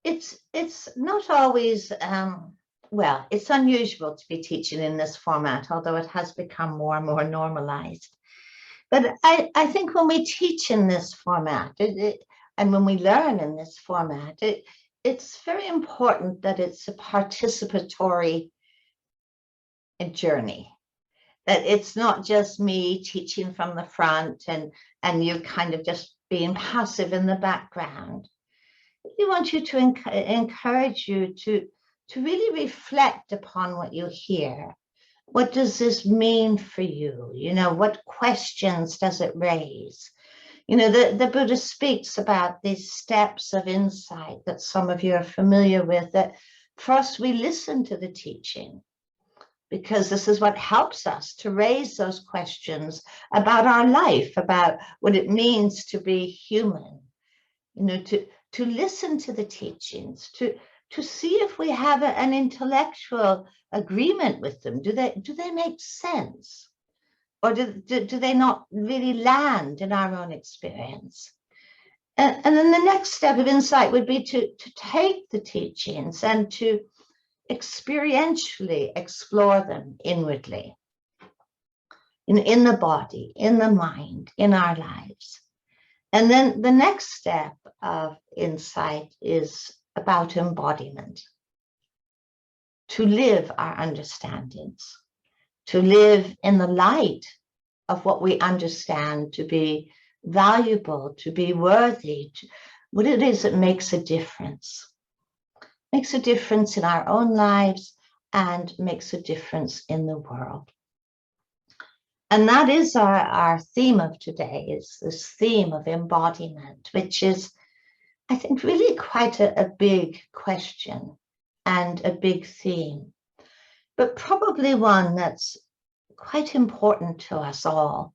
it's not always, well, it's unusual to be teaching in this format, although it has become more and more normalized. But I think when we teach in this format, and when we learn in this format, it's very important that it's a participatory journey. That it's not just me teaching from the front and you kind of just being passive in the background. We want you to encourage you to really reflect upon what you hear. What does this mean for you? You know, what questions does it raise? You know, the Buddha speaks about these steps of insight that some of you are familiar with, that first we listen to the teaching, because this is what helps us to raise those questions about our life, about what it means to be human, you know, to listen to the teachings, to see if we have an intellectual agreement with them. Do they make sense? Or do they not really land in our own experience? And then the next step of insight would be to take the teachings and to experientially explore them inwardly, in the body, in the mind, in our lives. And then the next step of insight is about embodiment, to live our understandings, to live in the light of what we understand to be valuable, to be worthy, what it is that makes a difference. Makes a difference in our own lives and makes a difference in the world. And that is our theme of today, is this theme of embodiment, which is, I think, really quite a big question and a big theme, but probably one that's quite important to us all.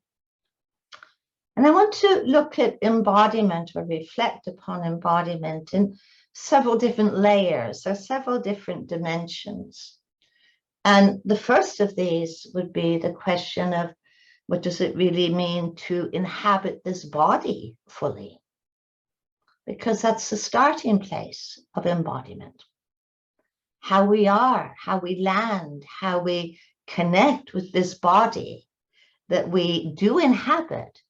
And I want to look at embodiment, or reflect upon embodiment, in several different layers or several different dimensions. And the first of these would be the question of, what does it really mean to inhabit this body fully? Because that's the starting place of embodiment. How we are, how we land, how we connect with this body that we do inhabit,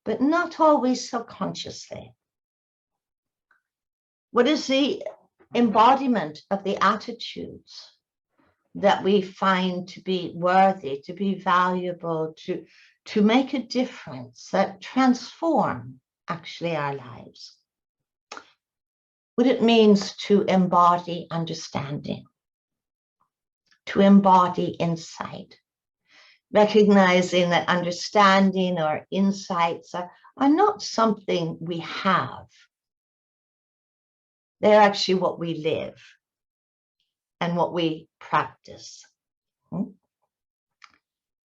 but not always so consciously. What is the embodiment of the attitudes that we find to be worthy, to be valuable, to make a difference, that transform actually our lives? What it means to embody understanding, to embody insight, recognizing that understanding or insights are not something we have. They're actually what we live and what we practice.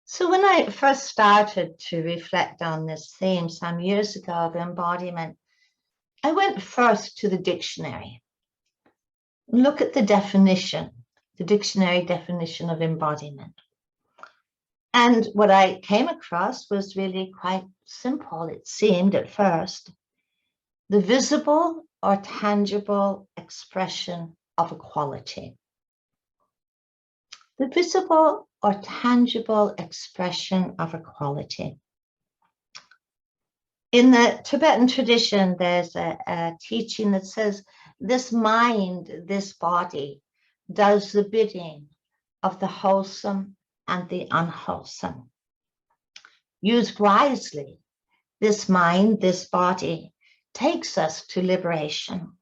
So when I first started to reflect on this theme some years ago of embodiment, I went first to the dictionary. Look at the definition, the dictionary definition of embodiment. And what I came across was really quite simple, it seemed at first. The visible or tangible expression of a quality. The visible or tangible expression of a quality. In the Tibetan tradition, there's a teaching that says, this mind, this body, does the bidding of the wholesome and the unwholesome. Used wisely, this mind, this body, takes us to liberation.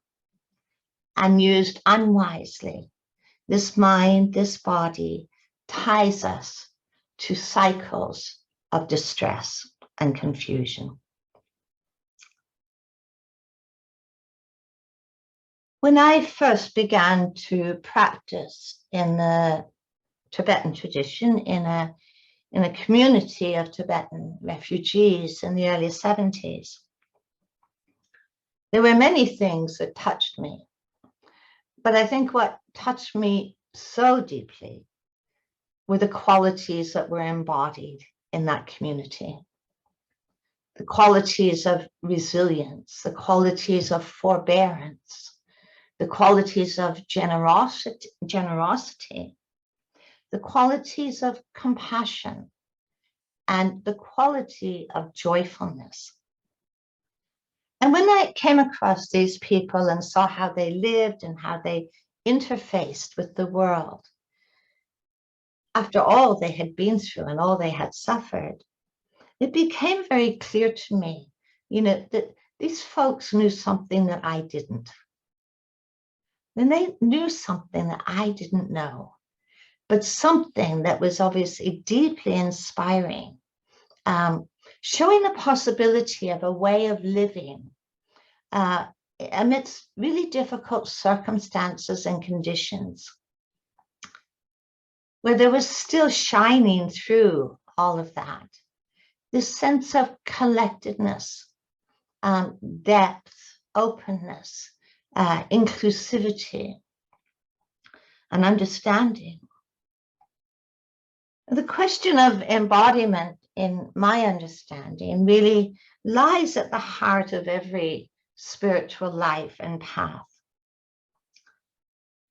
And used unwisely, this mind, this body, ties us to cycles of distress and confusion. When I first began to practice in the Tibetan tradition, in a community of Tibetan refugees in the early 70s, there were many things that touched me. But I think what touched me so deeply were the qualities that were embodied in that community. The qualities of resilience, the qualities of forbearance, the qualities of generosity, the qualities of compassion, and the quality of joyfulness. And when I came across these people and saw how they lived and how they interfaced with the world, after all they had been through and all they had suffered, it became very clear to me, that these folks knew something that I didn't. And they knew something that I didn't know, but something that was obviously deeply inspiring, showing the possibility of a way of living amidst really difficult circumstances and conditions, where there was still shining through all of that, this sense of collectedness, depth, openness, inclusivity, and understanding. The question of embodiment, in my understanding, really lies at the heart of every spiritual life and path.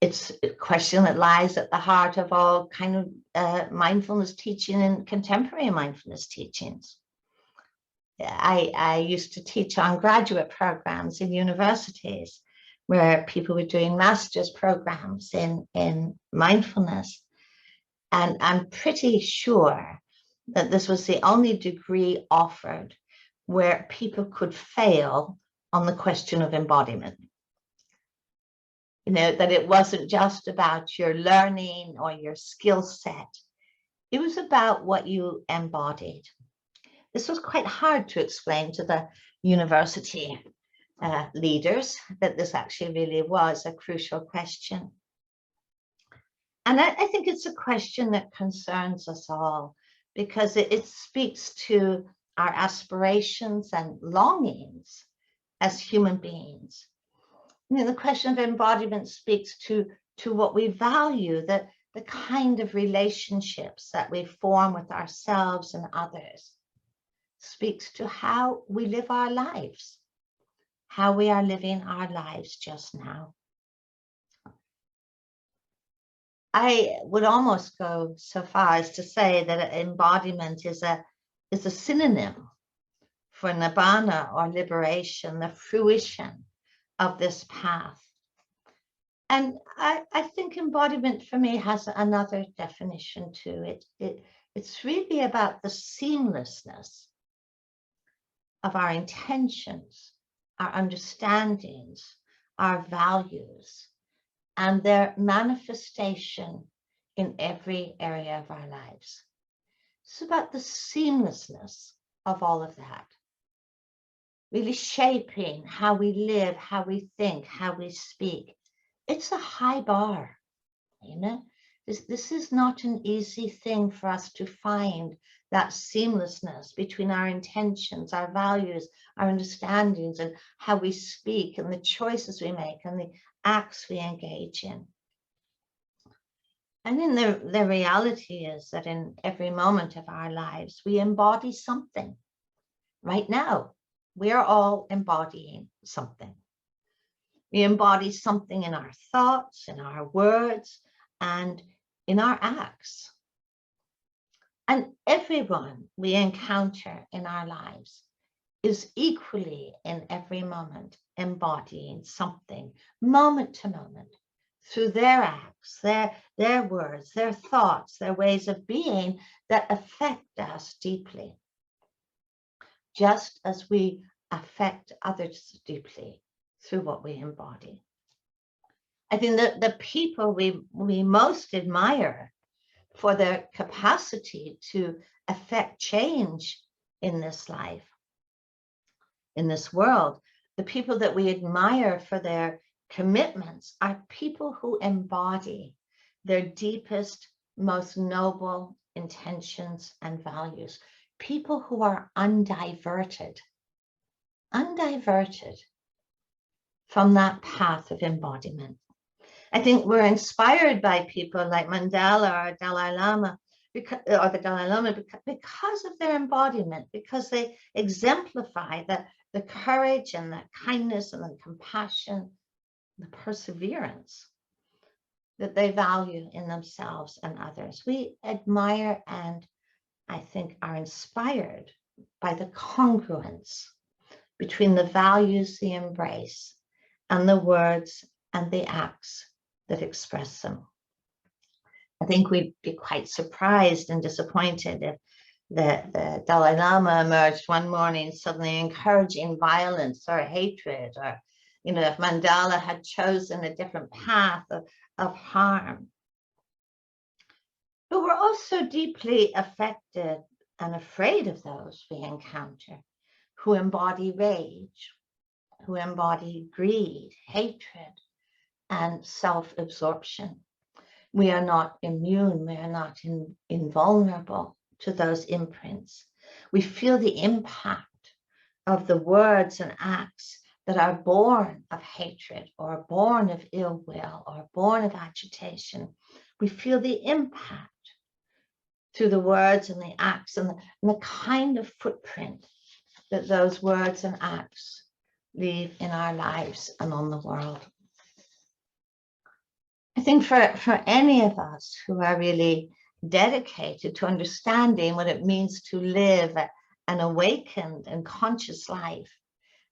It's a question that lies at the heart of all kind of mindfulness teaching and contemporary mindfulness teachings. I used to teach on graduate programs in universities where people were doing master's programs in mindfulness. And I'm pretty sure that this was the only degree offered where people could fail on the question of embodiment. That it wasn't just about your learning or your skill set. It was about what you embodied. This was quite hard to explain to the university leaders, that this actually really was a crucial question. And I think it's a question that concerns us all, because it speaks to our aspirations and longings as human beings. The question of embodiment speaks to what we value, the kind of relationships that we form with ourselves and others. Speaks to how we live our lives, how we are living our lives just now. I would almost go so far as to say that embodiment is a synonym for nibbana, or liberation, the fruition of this path. And I think embodiment for me has another definition too. It's really about the seamlessness of our intentions, our understandings, our values, and their manifestation in every area of our lives. It's about the seamlessness of all of that, really shaping how we live, how we think, how we speak. It's a high bar, This is not an easy thing for us to find, that seamlessness between our intentions, our values, our understandings, and how we speak, and the choices we make, and the acts we engage in. And then the reality is that in every moment of our lives, we embody something. Right now, we are all embodying something. We embody something in our thoughts, in our words, and in our acts. And everyone we encounter in our lives is equally in every moment embodying something, moment to moment, through their acts, their words, their thoughts, their ways of being that affect us deeply, just as we affect others deeply through what we embody. I think that the people we most admire for their capacity to affect change in this life, in this world, the people that we admire for their commitments are people who embody their deepest, most noble intentions and values. People who are undiverted from that path of embodiment. I think we're inspired by people like Mandela or Dalai Lama, because of their embodiment, because they exemplify the courage and the kindness and the compassion the perseverance that they value in themselves and others. We admire and I think are inspired by the congruence between the values they embrace and the words and the acts that express them. I think we'd be quite surprised and disappointed if the Dalai Lama emerged one morning suddenly encouraging violence or hatred, or, if Mandela had chosen a different path of harm. But we're also deeply affected and afraid of those we encounter who embody rage, who embody greed, hatred, and self-absorption. We are not immune, we are not invulnerable to those imprints. We feel the impact of the words and acts that are born of hatred or born of ill will or born of agitation. We feel the impact through the words and the acts and the kind of footprint that those words and acts leave in our lives and on the world. I think for any of us who are really dedicated to understanding what it means to live an awakened and conscious life,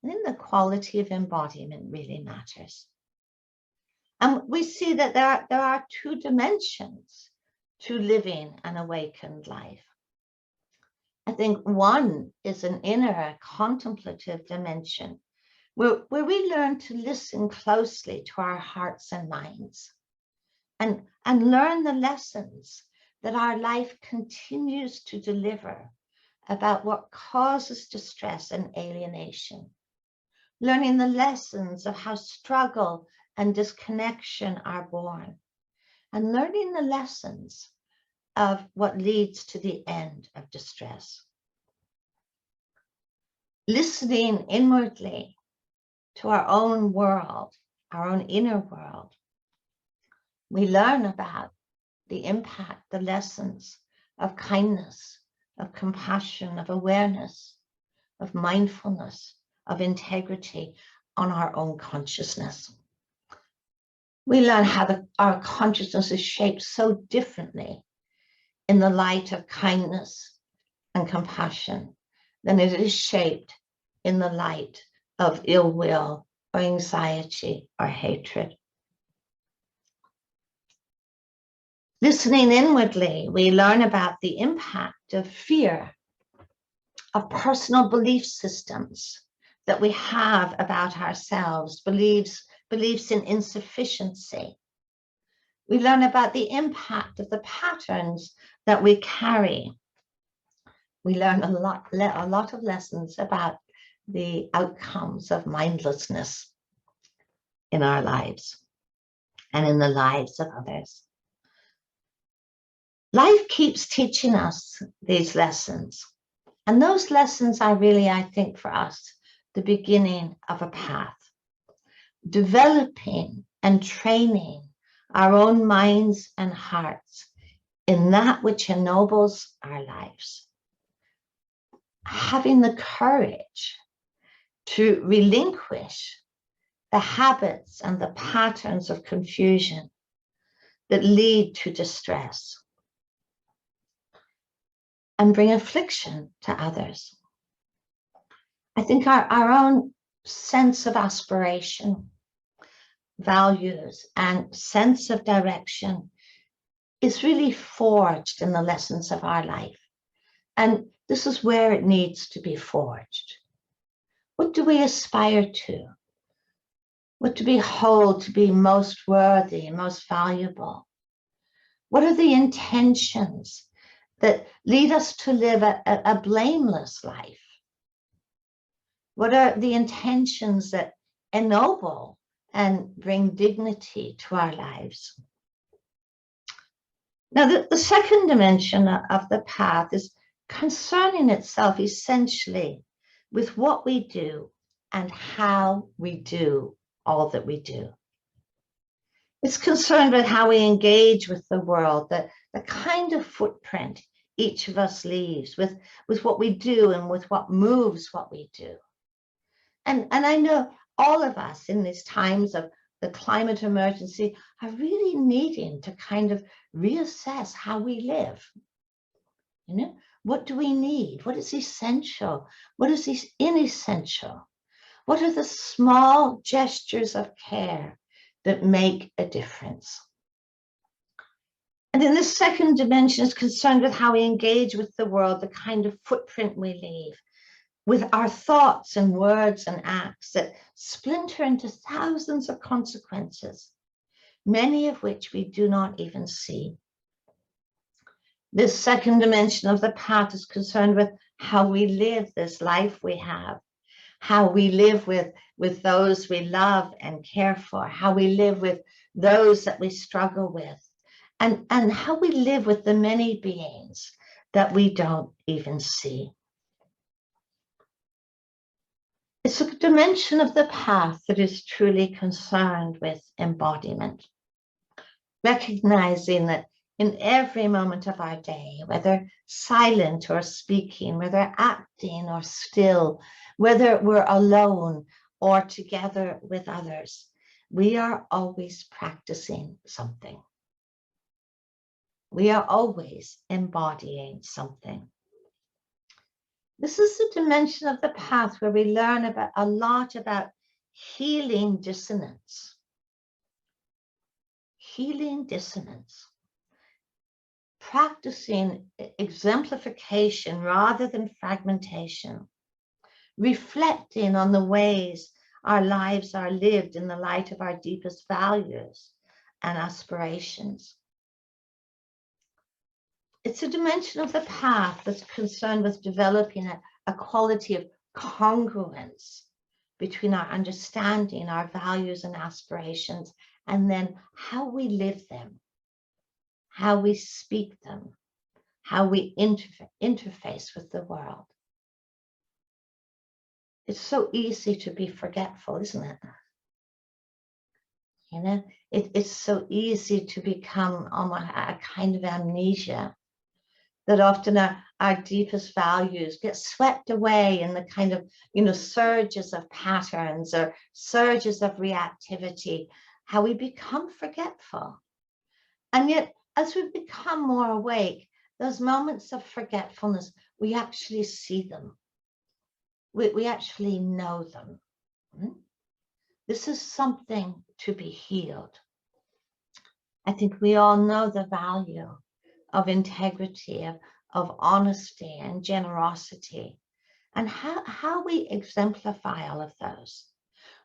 then the quality of embodiment really matters. And we see that there are two dimensions to living an awakened life. I think one is an inner contemplative dimension where we learn to listen closely to our hearts and minds and learn the lessons that our life continues to deliver about what causes distress and alienation, learning the lessons of how struggle and disconnection are born, and learning the lessons of what leads to the end of distress. Listening inwardly to our own world, our own inner world, we learn about the impact, the lessons of kindness, of compassion, of awareness, of mindfulness, of integrity on our own consciousness. We learn how our consciousness is shaped so differently in the light of kindness and compassion than it is shaped in the light of ill will or anxiety or hatred. Listening inwardly, we learn about the impact of fear, of personal belief systems that we have about ourselves, beliefs in insufficiency. We learn about the impact of the patterns that we carry. We learn a lot of lessons about the outcomes of mindlessness in our lives and in the lives of others. Life keeps teaching us these lessons. And those lessons are really, I think, for us, the beginning of a path. Developing and training our own minds and hearts in that which ennobles our lives. Having the courage to relinquish the habits and the patterns of confusion that lead to distress and bring affliction to others. I think our own sense of aspiration, values, and sense of direction is really forged in the lessons of our life. And this is where it needs to be forged. What do we aspire to? What do we hold to be most worthy and most valuable? What are the intentions that lead us to live a blameless life? What are the intentions that ennoble and bring dignity to our lives? Now, the second dimension of the path is concerning itself essentially with what we do and how we do all that we do. It's concerned with how we engage with the world, the kind of footprint each of us leaves with what we do and with what moves what we do. And I know all of us in these times of the climate emergency are really needing to kind of reassess how we live. You know, what do we need? What is essential? What is inessential? What are the small gestures of care that make a difference? And then the second dimension is concerned with how we engage with the world, the kind of footprint we leave, with our thoughts and words and acts that splinter into thousands of consequences, many of which we do not even see. This second dimension of the path is concerned with how we live this life we have, how we live with those we love and care for, how we live with those that we struggle with, and how we live with the many beings that we don't even see. It's a dimension of the path that is truly concerned with embodiment, recognizing that in every moment of our day, whether silent or speaking, whether acting or still, whether we're alone or together with others, we are always practicing something. We are always embodying something. This is the dimension of the path where we learn a lot about healing dissonance. Healing dissonance. Practicing exemplification rather than fragmentation. Reflecting on the ways our lives are lived in the light of our deepest values and aspirations. It's a dimension of the path that's concerned with developing a quality of congruence between our understanding, our values and aspirations, and then how we live them, how we speak them, how we interface with the world. It's so easy to be forgetful, isn't it? You know, it's so easy to become almost a kind of amnesia, that often our deepest values get swept away in the kind of, surges of patterns or surges of reactivity, how we become forgetful. And yet, as we become more awake, those moments of forgetfulness, we actually see them. We actually know them. This is something to be healed. I think we all know the value of integrity, of honesty and generosity, and how we exemplify all of those.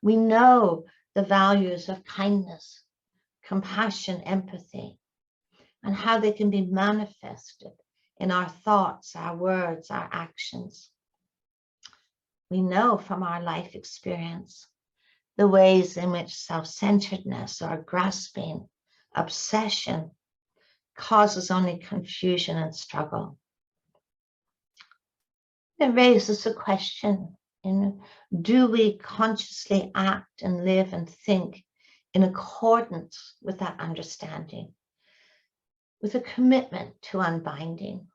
We know the values of kindness, compassion, empathy, and how they can be manifested in our thoughts, our words, our actions. We know from our life experience the ways in which self-centeredness or grasping, obsession, causes only confusion and struggle. It raises a question, do we consciously act and live and think in accordance with that understanding, with a commitment to unbinding?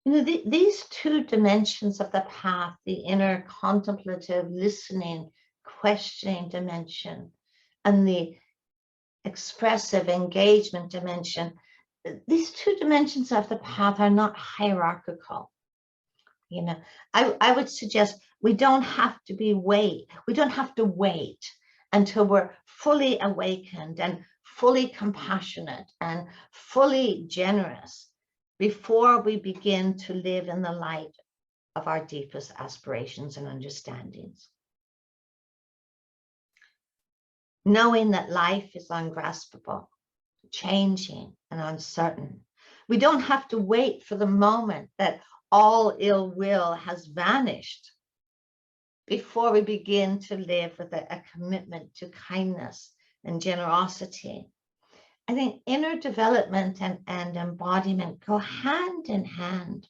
These two dimensions of the path, the inner contemplative, listening, questioning dimension, and the expressive engagement dimension, these two dimensions of the path are not hierarchical. I would suggest we don't have to wait until we're fully awakened and fully compassionate and fully generous before we begin to live in the light of our deepest aspirations and understandings. Knowing that life is ungraspable, changing, and uncertain. We don't have to wait for the moment that all ill will has vanished before we begin to live with a commitment to kindness and generosity. I think inner development and embodiment go hand in hand.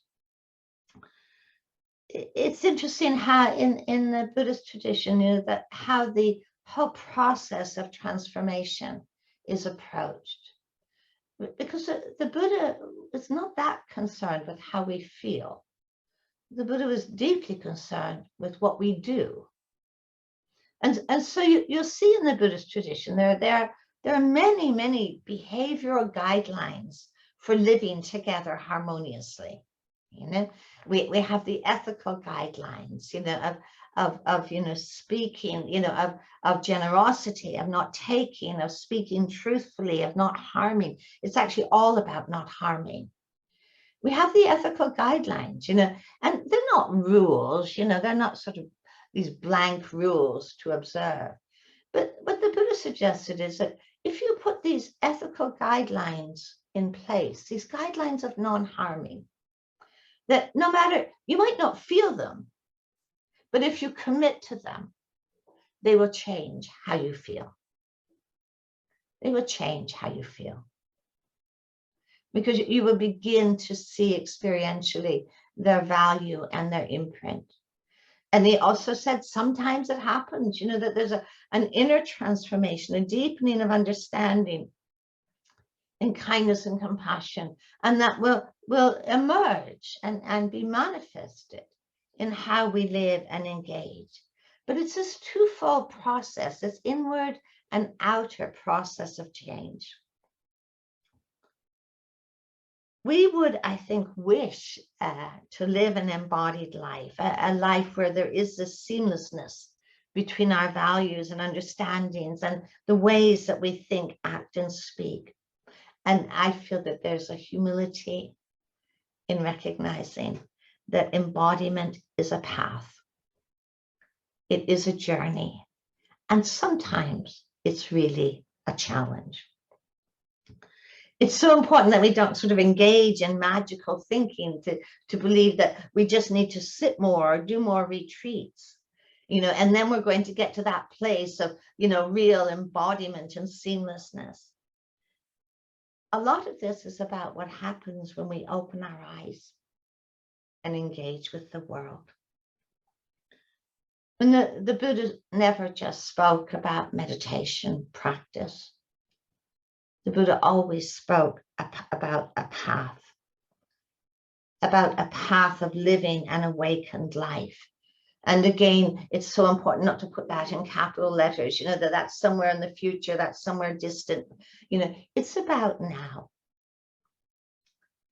It's interesting how in the Buddhist tradition, that how the whole process of transformation is approached. Because the Buddha is not that concerned with how we feel. The Buddha was deeply concerned with what we do. And so you'll see in the Buddhist tradition, there are many, many behavioral guidelines for living together harmoniously. You know, we have the ethical guidelines, you know, of you know, speaking, you know, of generosity, of not taking, of speaking truthfully, of not harming. It's actually all about not harming. We have the ethical guidelines, you know, and they're not rules, you know, they're not sort of these blank rules to observe. But what the Buddha suggested is that if you put these ethical guidelines in place, these guidelines of non-harming, that no matter, you might not feel them, but if you commit to them, they will change how you feel. They will change how you feel. Because you will begin to see experientially their value and their imprint. And he also said sometimes it happens, you know, that there's an inner transformation, a deepening of understanding in kindness and compassion, and that will emerge and be manifested in how we live and engage. But it's this twofold process, this inward and outer process of change. We would, I think, wish to live an embodied life, a life where there is this seamlessness between our values and understandings and the ways that we think, act, and speak. And I feel that there's a humility in recognizing that embodiment is a path. It is a journey. And sometimes it's really a challenge. It's so important that we don't sort of engage in magical thinking to believe that we just need to sit more or do more retreats, you know, and then we're going to get to that place of, you know, real embodiment and seamlessness. A lot of this is about what happens when we open our eyes and engage with the world. And the Buddha never just spoke about meditation practice. The Buddha always spoke about a path of living an awakened life. And again, it's so important not to put that in capital letters, you know, that's somewhere in the future, that's somewhere distant. You know, it's about now,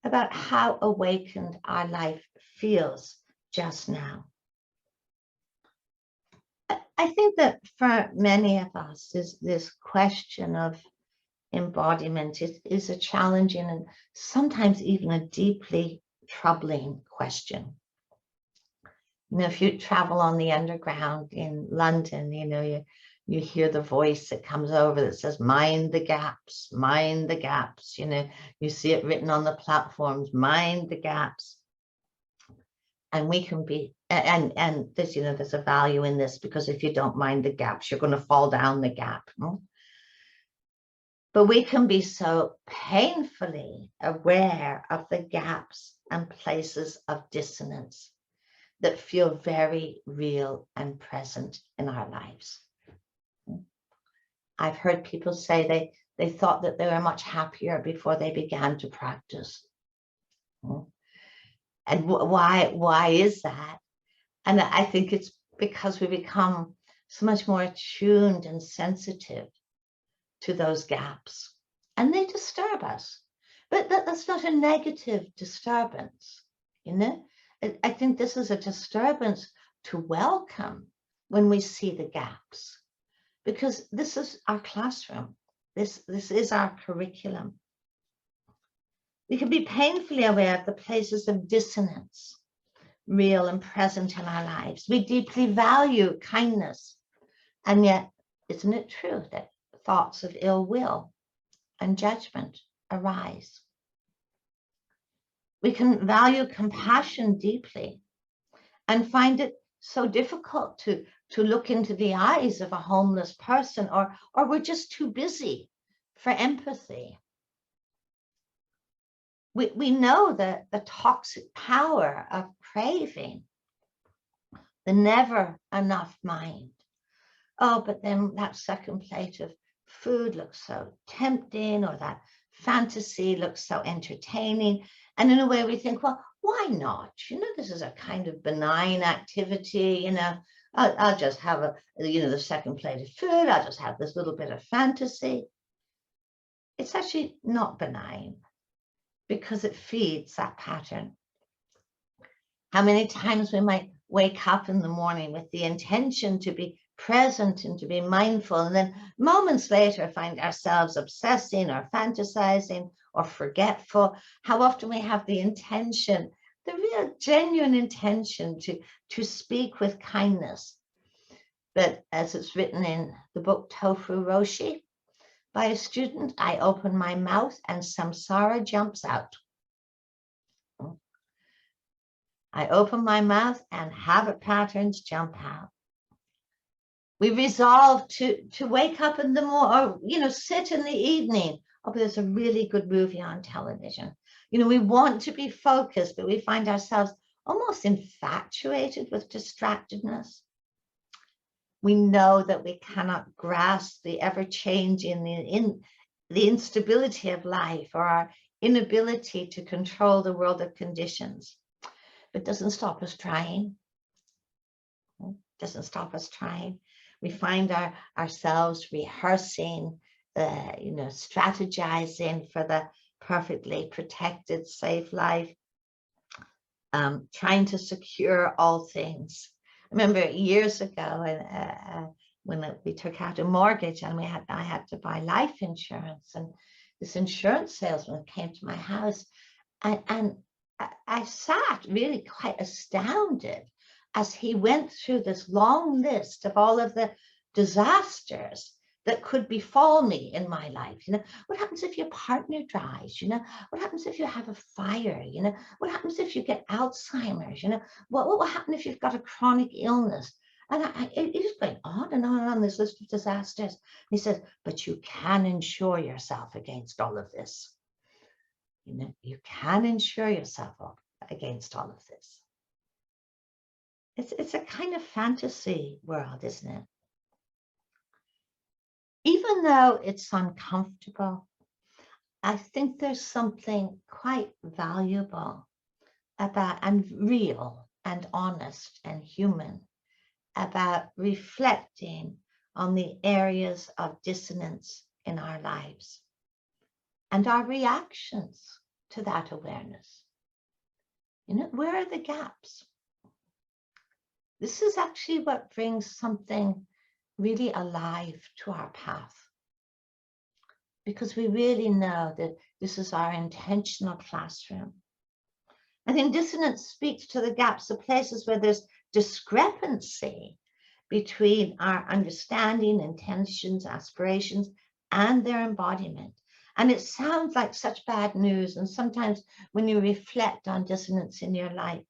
about how awakened our life feels just now. I think that for many of us, this question of embodiment is a challenging and sometimes even a deeply troubling question. You know, if you travel on the underground in London, you know, you hear the voice that comes over that says, mind the gaps, mind the gaps. You know, you see it written on the platforms, mind the gaps. And we can be, and there's, you know, there's a value in this, because if you don't mind the gaps, you're going to fall down the gap. No? But we can be so painfully aware of the gaps and places of dissonance that feel very real and present in our lives. I've heard people say they thought that they were much happier before they began to practice. And why is that? And I think it's because we become so much more attuned and sensitive to those gaps, and they disturb us. But that's not a negative disturbance, you know? I think this is a disturbance to welcome when we see the gaps, because this is our classroom. This is our curriculum. We can be painfully aware of the places of dissonance, real and present in our lives. We deeply value kindness, and yet, isn't it true that thoughts of ill will and judgment arise? We can value compassion deeply and find it so difficult to look into the eyes of a homeless person, or we're just too busy for empathy. We know that the toxic power of craving, the never enough mind. Oh, but then that second plate of food looks so tempting, or that fantasy looks so entertaining. And in a way we think, well, why not? You know, this is a kind of benign activity, you know, I'll just have the second plate of food. I'll just have this little bit of fantasy. It's actually not benign because it feeds that pattern. How many times we might wake up in the morning with the intention to be present and to be mindful, and then moments later find ourselves obsessing or fantasizing or forgetful. How often we have the intention, the real genuine intention to speak with kindness. But as it's written in the book Tofu Roshi by a student, I open my mouth and samsara jumps out. I open my mouth and habit patterns jump out. We resolve to wake up in the morning, or sit in the evening. Oh, but there's a really good movie on television. We want to be focused, but we find ourselves almost infatuated with distractedness. We know that we cannot grasp the ever-changing, the instability of life, or our inability to control the world of conditions. But it doesn't stop us trying. It doesn't stop us trying. We find ourselves rehearsing, strategizing for the perfectly protected, safe life, trying to secure all things. I remember years ago when we took out a mortgage and I had to buy life insurance, and this insurance salesman came to my house, and I sat really quite astounded as he went through this long list of all of the disasters that could befall me in my life. What happens if your partner dies? What happens if you have a fire? What happens if you get Alzheimer's? What will happen if you've got a chronic illness? And it is going on and on this list of disasters. He says, but you can insure yourself against all of this. You can insure yourself against all of this. It's a kind of fantasy world, isn't it? Even though it's uncomfortable, I think there's something quite valuable about, and real and honest and human, about reflecting on the areas of dissonance in our lives and our reactions to that awareness. Where are the gaps? This is actually what brings something really alive to our path, because we really know that this is our intentional classroom. I think dissonance speaks to the gaps, the places where there's discrepancy between our understanding, intentions, aspirations, and their embodiment. And it sounds like such bad news. And sometimes when you reflect on dissonance in your life,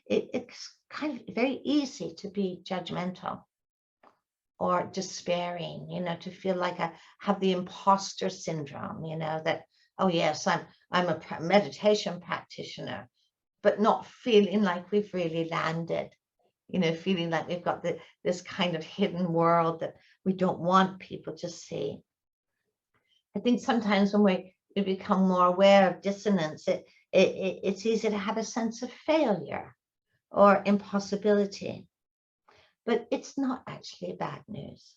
it's kind of very easy to be judgmental or despairing, to feel like I have the imposter syndrome, that, oh yes, I'm a meditation practitioner, but not feeling like we've really landed, feeling like we've got this kind of hidden world that we don't want people to see. I think sometimes when we become more aware of dissonance, it's easy to have a sense of failure or impossibility. But it's not actually bad news.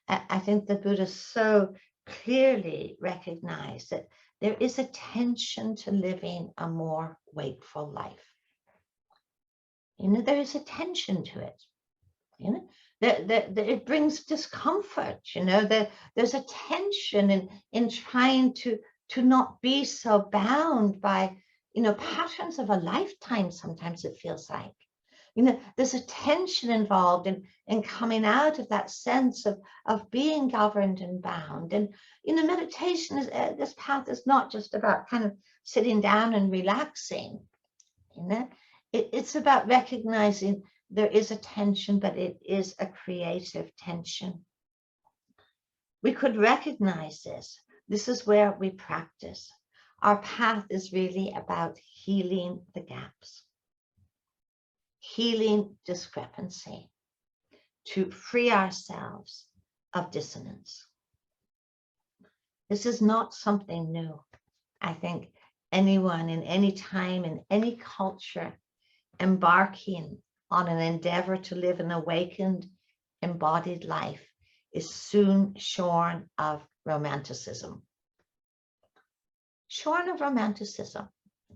I think the Buddhists so clearly recognize that there is a tension to living a more wakeful life. There is a tension to it. That it brings discomfort. There's a tension in trying to not be so bound by patterns of a lifetime. Sometimes it feels like. There's a tension involved in coming out of that sense of being governed and bound. And, meditation is, this path is not just about kind of sitting down and relaxing. It's about recognizing there is a tension, but it is a creative tension. We could recognize this. This is where we practice. Our path is really about healing the gaps. Healing discrepancy, to free ourselves of dissonance. This is not something new. I think anyone in any time, in any culture, embarking on an endeavor to live an awakened, embodied life is soon shorn of romanticism. Shorn of romanticism.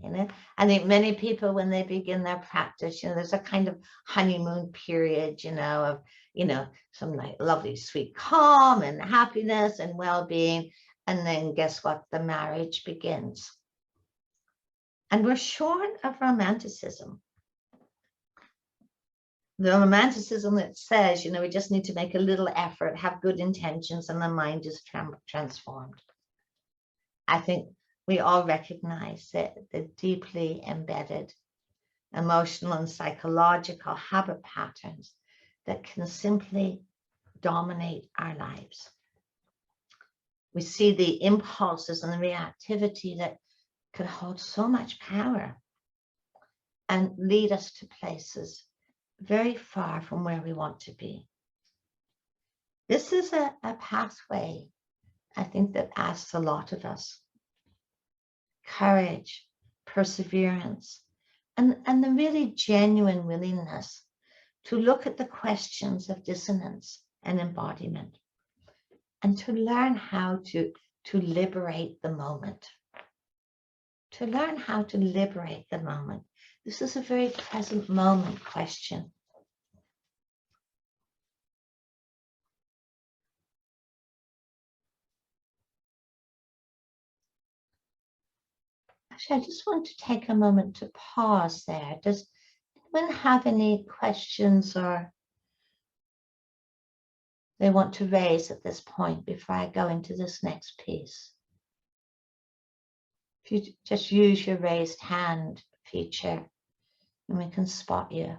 You know, I think many people, when they begin their practice, you know, there's a kind of honeymoon period, you know, of, you know, some like lovely, sweet calm and happiness and well-being. And then guess what? The marriage begins. And we're shorn of romanticism. The romanticism that says, you know, we just need to make a little effort, have good intentions, and the mind is transformed. I think we all recognize that the deeply embedded emotional and psychological habit patterns that can simply dominate our lives. We see the impulses and the reactivity that can hold so much power and lead us to places very far from where we want to be. This is a pathway, I think, that asks a lot of us. Courage, perseverance, and the really genuine willingness to look at the questions of dissonance and embodiment and to learn how to liberate the moment. To learn how to liberate the moment. This is a very present moment question. Actually, I just want to take a moment to pause there. Does anyone have any questions or they want to raise at this point before I go into this next piece? If you just use your raised hand feature and we can spot you.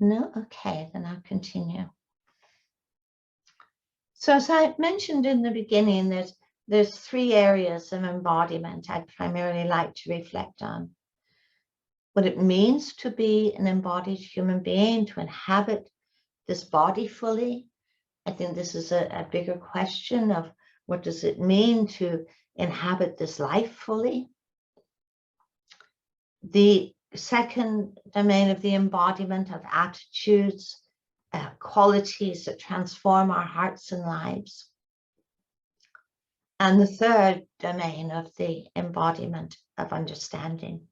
No? Okay, then I'll continue. So as I mentioned in the beginning, there's three areas of embodiment I'd primarily like to reflect on. What it means to be an embodied human being, to inhabit this body fully. I think this is a bigger question of what does it mean to inhabit this life fully. The second domain of the embodiment of attitudes, qualities that transform our hearts and lives. And the third domain of the embodiment of understanding.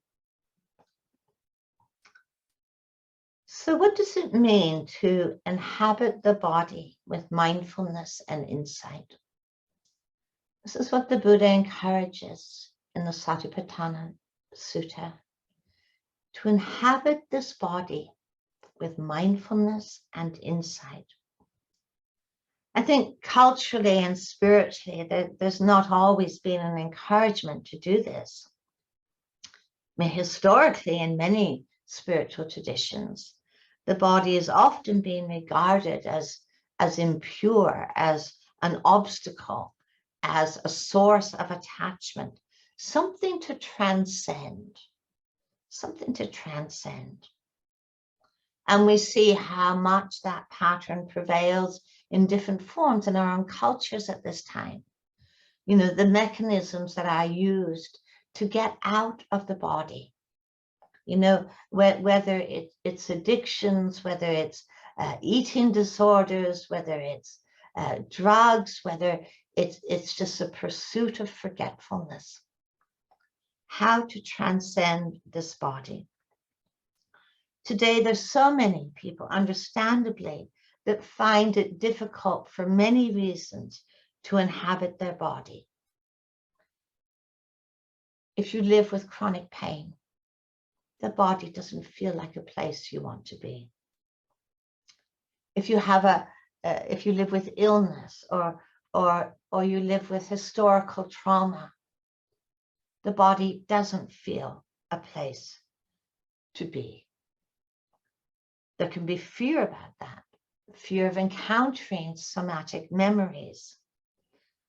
So what does it mean to inhabit the body with mindfulness and insight? This is what the Buddha encourages in the Satipatthana Sutta. To inhabit this body with mindfulness and insight. I think culturally and spiritually, there's not always been an encouragement to do this. I mean, historically, in many spiritual traditions, the body is often being regarded as impure, as an obstacle, as a source of attachment, something to transcend, something to transcend. And we see how much that pattern prevails in different forms in our own cultures at this time. You know, the mechanisms that are used to get out of the body. You know, whether it's addictions, whether it's eating disorders, whether it's drugs, whether it's just a pursuit of forgetfulness. How to transcend this body. Today, there's so many people, understandably, that find it difficult for many reasons to inhabit their body. If you live with chronic pain, the body doesn't feel like a place you want to be. If you have if you live with illness or you live with historical trauma, the body doesn't feel a place to be. There can be fear about that, fear of encountering somatic memories.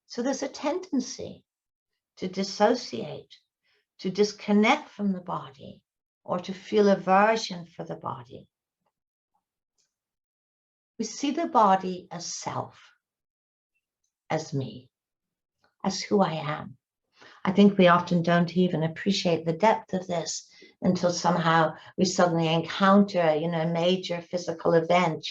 So there's a tendency to dissociate, to disconnect from the body or to feel aversion for the body. We see the body as self, as me, as who I am. I think we often don't even appreciate the depth of this until somehow we suddenly encounter, a major physical event,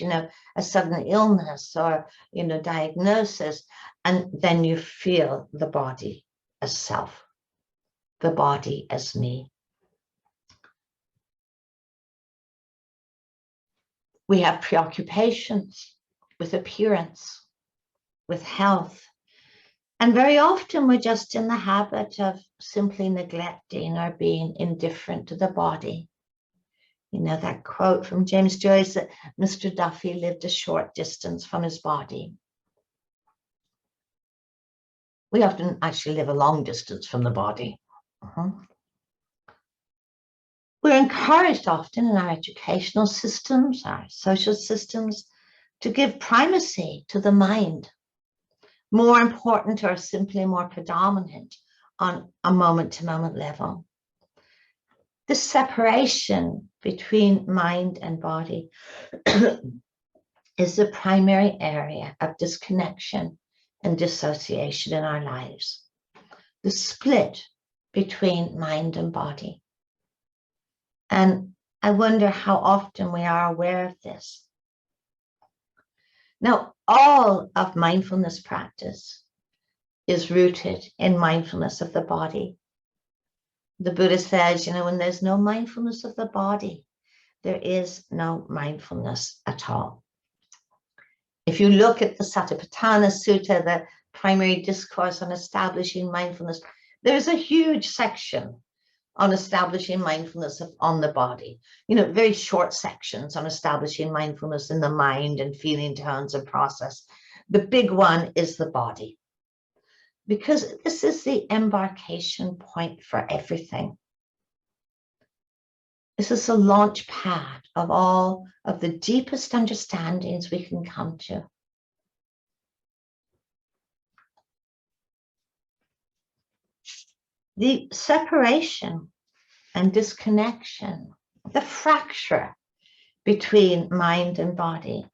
a sudden illness or, diagnosis, and then you feel the body as self, the body as me. We have preoccupations with appearance, with health. And very often we're just in the habit of simply neglecting or being indifferent to the body. That quote from James Joyce that Mr. Duffy lived a short distance from his body. We often actually live a long distance from the body. We're encouraged often in our educational systems, our social systems, to give primacy to the mind, more important or simply more predominant on a moment-to-moment level. This separation between mind and body is the primary area of disconnection and dissociation in our lives. The split between mind and body. And I wonder how often we are aware of this. Now, all of mindfulness practice is rooted in mindfulness of the body. The Buddha says, when there's no mindfulness of the body, there is no mindfulness at all. If you look at the Satipatthana Sutta, the primary discourse on establishing mindfulness, there's a huge section on establishing mindfulness on the body. Very short sections on establishing mindfulness in the mind and feeling tones and process. The big one is the body, because this is the embarkation point for everything. This is the launch pad of all of the deepest understandings we can come to. The separation and disconnection, the fracture between mind and body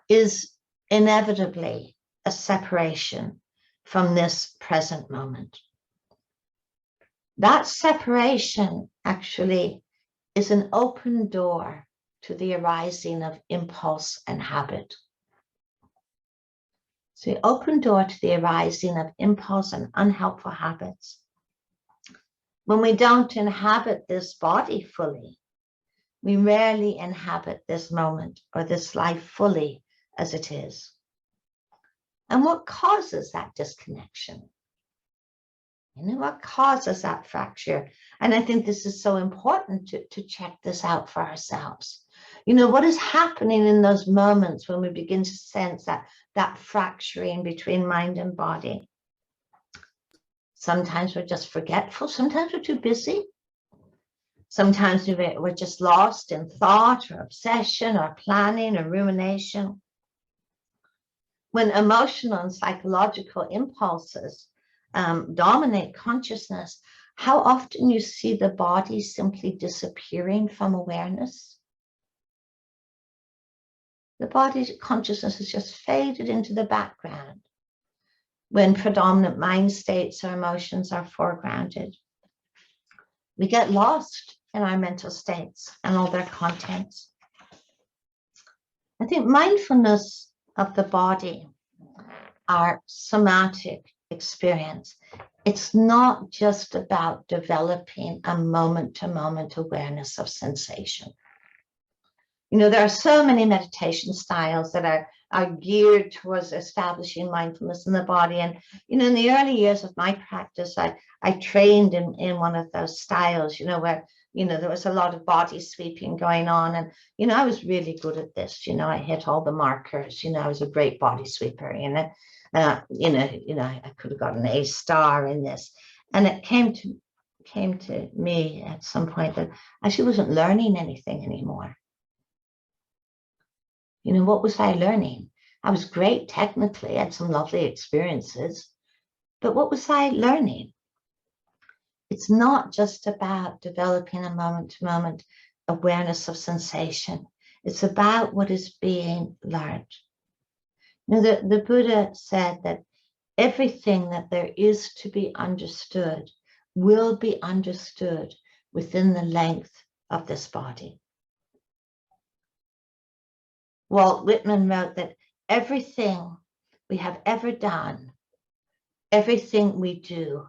is inevitably a separation from this present moment. That separation actually is an open door to the arising of impulse and habit. So the open door to the arising of impulse and unhelpful habits. When we don't inhabit this body fully, we rarely inhabit this moment or this life fully as it is. And what causes that disconnection? What causes that fracture? And I think this is so important to check this out for ourselves. What is happening in those moments when we begin to sense that fracturing between mind and body? Sometimes we're just forgetful. Sometimes we're too busy. Sometimes we're just lost in thought or obsession or planning or rumination. When emotional and psychological impulses dominate consciousness, how often you see the body simply disappearing from awareness. The body's consciousness has just faded into the background when predominant mind states or emotions are foregrounded. We get lost in our mental states and all their contents. I think mindfulness of the body, our somatic experience, it's not just about developing a moment-to-moment awareness of sensation. There are so many meditation styles that are geared towards establishing mindfulness in the body. And, in the early years of my practice, I trained in one of those styles, where, there was a lot of body sweeping going on. And, I was really good at this. I hit all the markers. I was a great body sweeper, I could have got an A star in this. And it came to me at some point that I actually wasn't learning anything anymore. What was I learning? I was great technically, I had some lovely experiences, but what was I learning? It's not just about developing a moment-to-moment awareness of sensation. It's about what is being learned. You know, the Buddha said that everything that there is to be understood will be understood within the length of this body. Walt Whitman wrote that everything we have ever done, everything we do,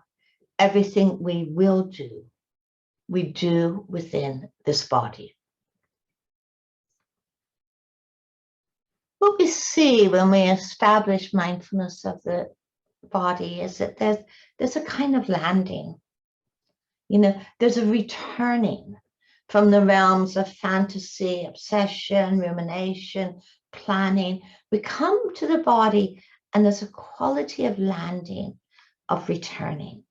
everything we will do, we do within this body. What we see when we establish mindfulness of the body is that there's a kind of landing. You know, there's a returning from the realms of fantasy, obsession, rumination, planning. We come to the body and there's a quality of landing, of returning.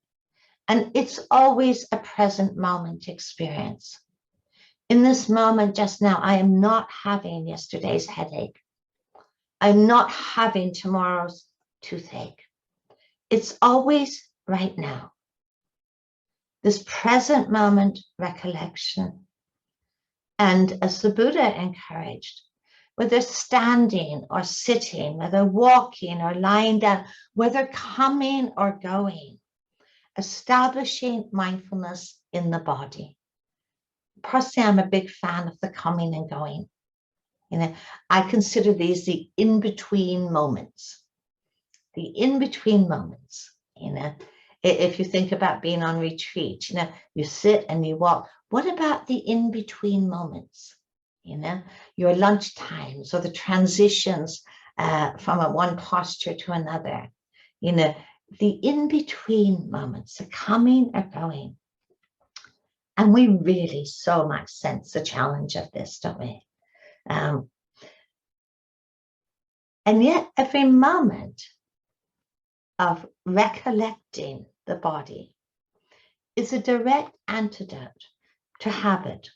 And it's always a present moment experience. In this moment just now, I am not having yesterday's headache. I'm not having tomorrow's toothache. It's always right now. This present moment recollection. And as the Buddha encouraged, whether standing or sitting, whether walking or lying down, whether coming or going, establishing mindfulness in the body. Personally, I'm a big fan of the coming and going. You know, I consider these the in-between moments. The in-between moments, you know. If you think about being on retreat, you know, you sit and you walk. What about the in-between moments? You know, your lunch times or the transitions from one posture to another. You know, the in-between moments, the coming or going. And we really so much sense the challenge of this, don't we? And yet every moment of recollecting the body is a direct antidote to habit,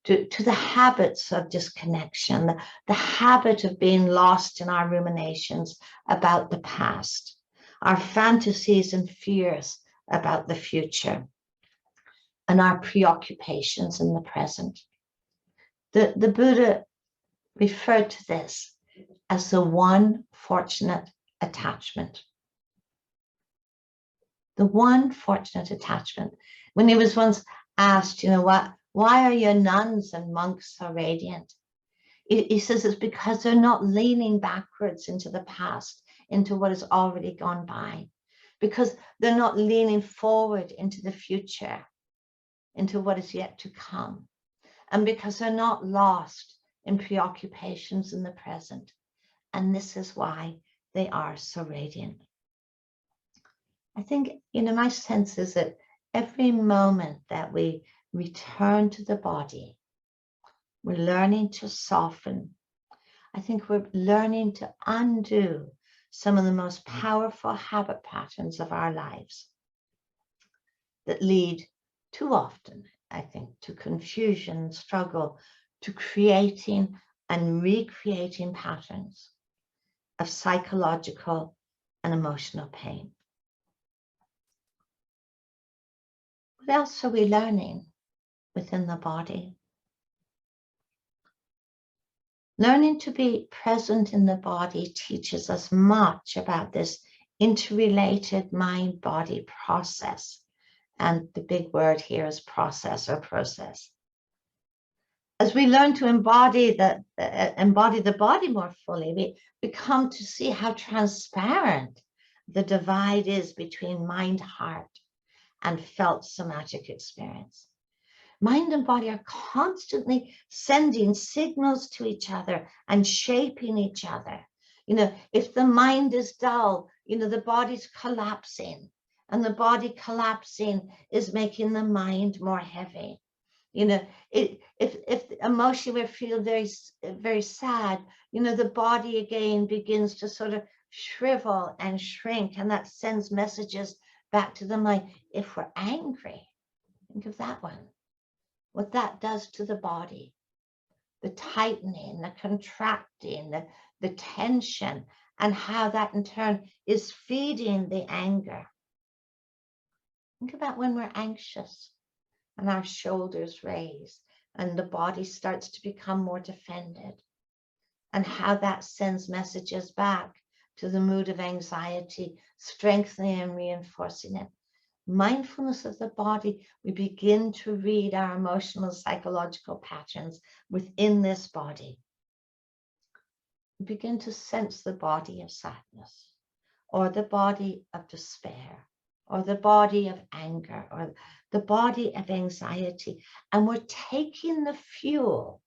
to the habits of disconnection, the habit of being lost in our ruminations about the past, our fantasies and fears about the future, and our preoccupations in the present. The Buddha referred to this as the one fortunate attachment. The one fortunate attachment. When he was once asked, you know, why are your nuns and monks so radiant? He says it's because they're not leaning backwards into the past, into what has already gone by, because they're not leaning forward into the future, into what is yet to come, and because they're not lost in preoccupations in the present. And this is why they are so radiant. I think, you know, my sense is that every moment that we return to the body, we're learning to soften. I think we're learning to undo some of the most powerful habit patterns of our lives that lead too often, I think, to confusion, struggle, to creating and recreating patterns of psychological and emotional pain. What else are we learning within the body? Learning to be present in the body teaches us much about this interrelated mind-body process. And the big word here is process or process. As we learn to embody the body more fully, we come to see how transparent the divide is between mind, heart, and felt somatic experience. Mind and body are constantly sending signals to each other and shaping each other. You know, if the mind is dull, you know, the body's collapsing, and the body collapsing is making the mind more heavy. You know, if emotionally we feel very, very sad, you know, the body again begins to sort of shrivel and shrink, and that sends messages back to the mind. If we're angry, think of that one. What that does to the body, the tightening, the contracting, the tension, and how that in turn is feeding the anger. Think about when we're anxious and our shoulders raise and the body starts to become more defended, and how that sends messages back to the mood of anxiety, strengthening and reinforcing it. Mindfulness of the body, we begin to read our emotional, psychological patterns within this body. We begin to sense the body of sadness, or the body of despair, or the body of anger, or the body of anxiety. And we're taking the fuel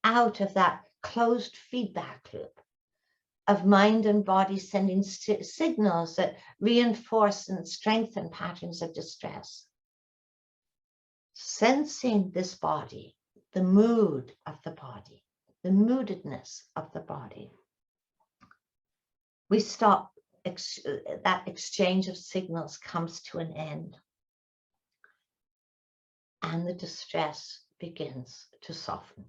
out of that closed feedback loop of mind and body sending signals that reinforce and strengthen patterns of distress. Sensing this body, the mood of the body, the moodedness of the body, we stop, that exchange of signals comes to an end, and the distress begins to soften.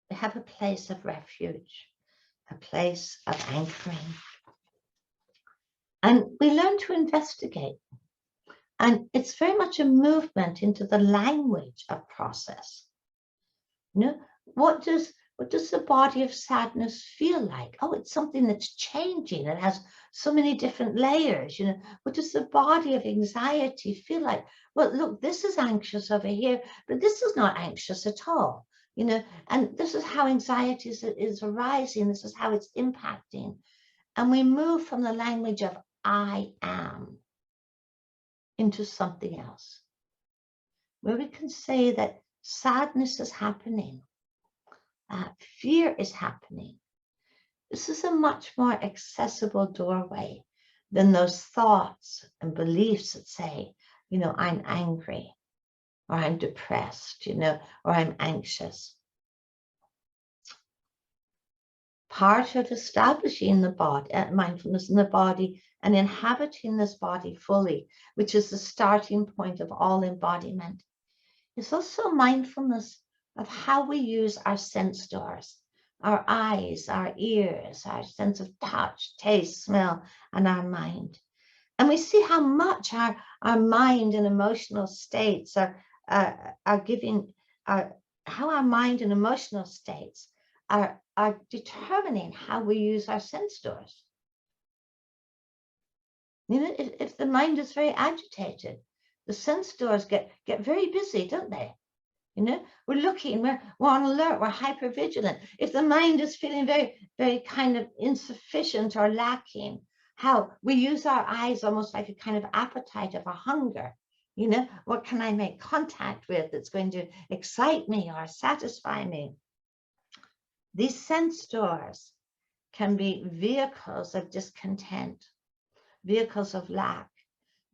We have a place of refuge, a place of anchoring. And we learn to investigate. And it's very much a movement into the language of process. You know, what does the body of sadness feel like? Oh, it's something that's changing. It has so many different layers. You know, what does the body of anxiety feel like? Well, look, this is anxious over here, but this is not anxious at all. You know, and this is how anxiety is arising. This is how it's impacting. And we move from the language of I am into something else, where we can say that sadness is happening, fear is happening. This is a much more accessible doorway than those thoughts and beliefs that say, you know, I'm angry, or I'm depressed, you know, or I'm anxious. Part of establishing the body, mindfulness in the body, and inhabiting this body fully, which is the starting point of all embodiment, is also mindfulness of how we use our sense doors, our eyes, our ears, our sense of touch, taste, smell, and our mind. And we see how much our mind and emotional states are giving, how our mind and emotional states are determining how we use our sense doors. You know, if the mind is very agitated, the sense doors get very busy, don't they? You know, we're looking, we're on alert, we're hyper vigilant. If the mind is feeling very, very kind of insufficient or lacking, how we use our eyes almost like a kind of appetite of a hunger. You know, what can I make contact with that's going to excite me or satisfy me? These sense doors can be vehicles of discontent, vehicles of lack,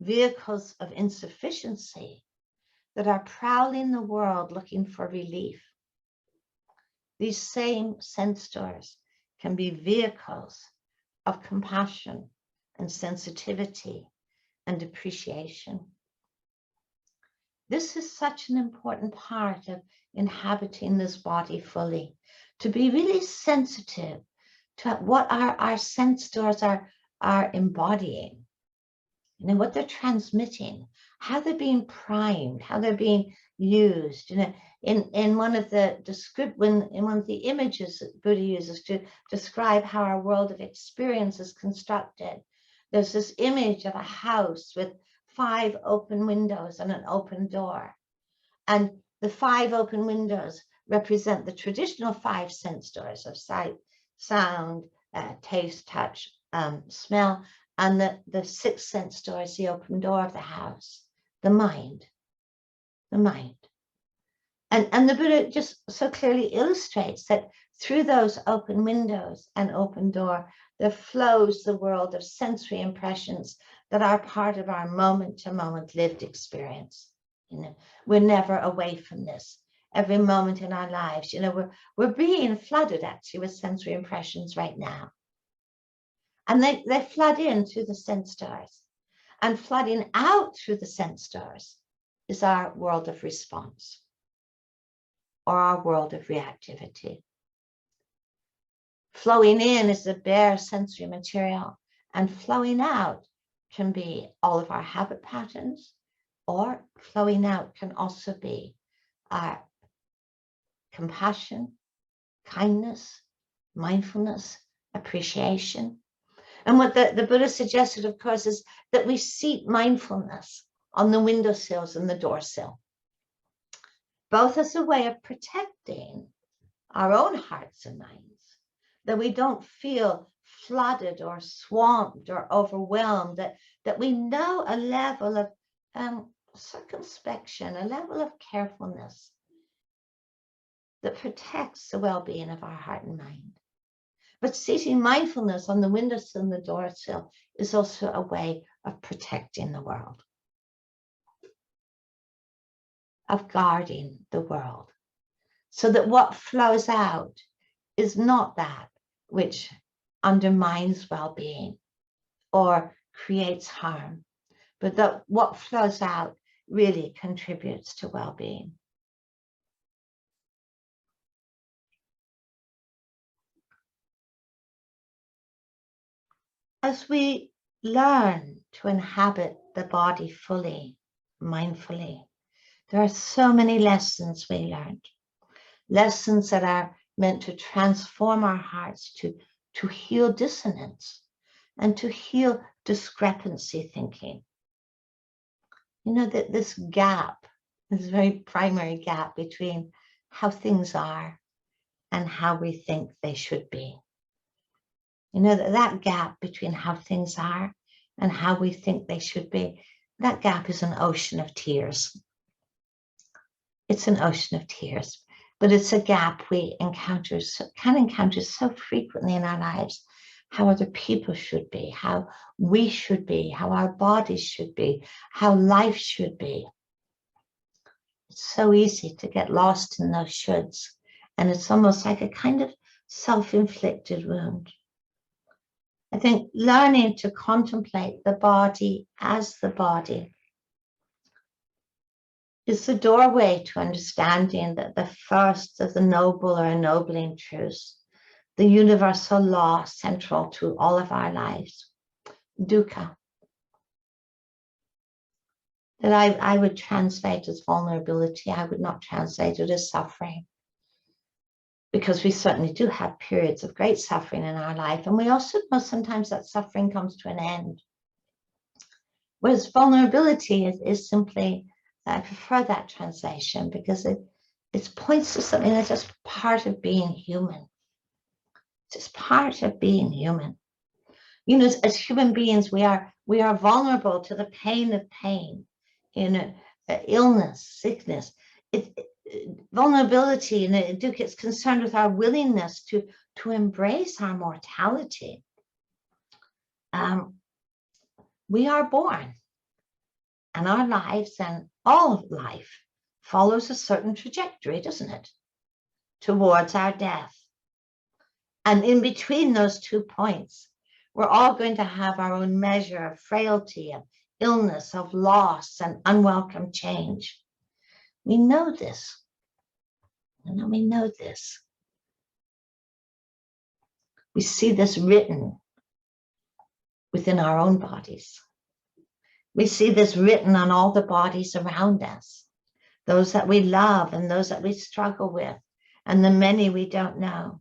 vehicles of insufficiency that are prowling the world looking for relief. These same sense doors can be vehicles of compassion and sensitivity and appreciation. This is such an important part of inhabiting this body fully, to be really sensitive to what our sense doors are embodying, you know, what they're transmitting, how they're being primed, how they're being used. You know, in one of the images that Buddha uses to describe how our world of experience is constructed, there's this image of a house with 5 open windows and an open door. And the 5 open windows represent the traditional 5 sense doors of sight, sound, taste, touch, smell. And the 6th sense door is the open door of the house, the mind, the mind. And the Buddha just so clearly illustrates that through those open windows and open door, there flows the world of sensory impressions that are part of our moment-to-moment lived experience. You know, we're never away from this. Every moment in our lives, you know, we're being flooded actually with sensory impressions right now. And they flood in through the sense doors. And flooding out through the sense doors is our world of response, or our world of reactivity. Flowing in is the bare sensory material, and flowing out can be all of our habit patterns, or flowing out can also be our compassion, kindness, mindfulness, appreciation. And what the Buddha suggested, of course, is that we seat mindfulness on the windowsills and the doorsill, both as a way of protecting our own hearts and minds, that we don't feel flooded or swamped or overwhelmed, that we know a level of circumspection, a level of carefulness that protects the well-being of our heart and mind. But seating mindfulness on the windowsill and the doorsill is also a way of protecting the world, of guarding the world, so that what flows out is not that which undermines well-being or creates harm, but that what flows out really contributes to well-being. As we learn to inhabit the body fully, mindfully, there are so many lessons we learned, lessons that are meant to transform our hearts, to heal dissonance and to heal discrepancy thinking. You know, that this gap, this very primary gap between how things are and how we think they should be. You know, that gap between how things are and how we think they should be, that gap is an ocean of tears. It's an ocean of tears, but it's a gap we can encounter so frequently in our lives. How other people should be, how we should be, how our bodies should be, how life should be. It's so easy to get lost in those shoulds, and it's almost like a kind of self-inflicted wound. I think learning to contemplate the body as the body is the doorway to understanding that the first of the noble or ennobling truths, the universal law central to all of our lives, dukkha, that I would translate as vulnerability. I would not translate it as suffering, because we certainly do have periods of great suffering in our life, and we also know sometimes that suffering comes to an end. Whereas vulnerability is simply, I prefer that translation because it points to something that's just part of being human. It's just part of being human. You know, as human beings, we are vulnerable to the pain of pain, you know, illness, sickness. Vulnerability, and dukkha is concerned with our willingness to embrace our mortality. We are born, and our lives and all of life follows a certain trajectory, doesn't it, towards our death. And in between those 2 points, we're all going to have our own measure of frailty, of illness, of loss, and unwelcome change. We know this. We know this. We see this written within our own bodies. We see this written on all the bodies around us, those that we love and those that we struggle with, and the many we don't know.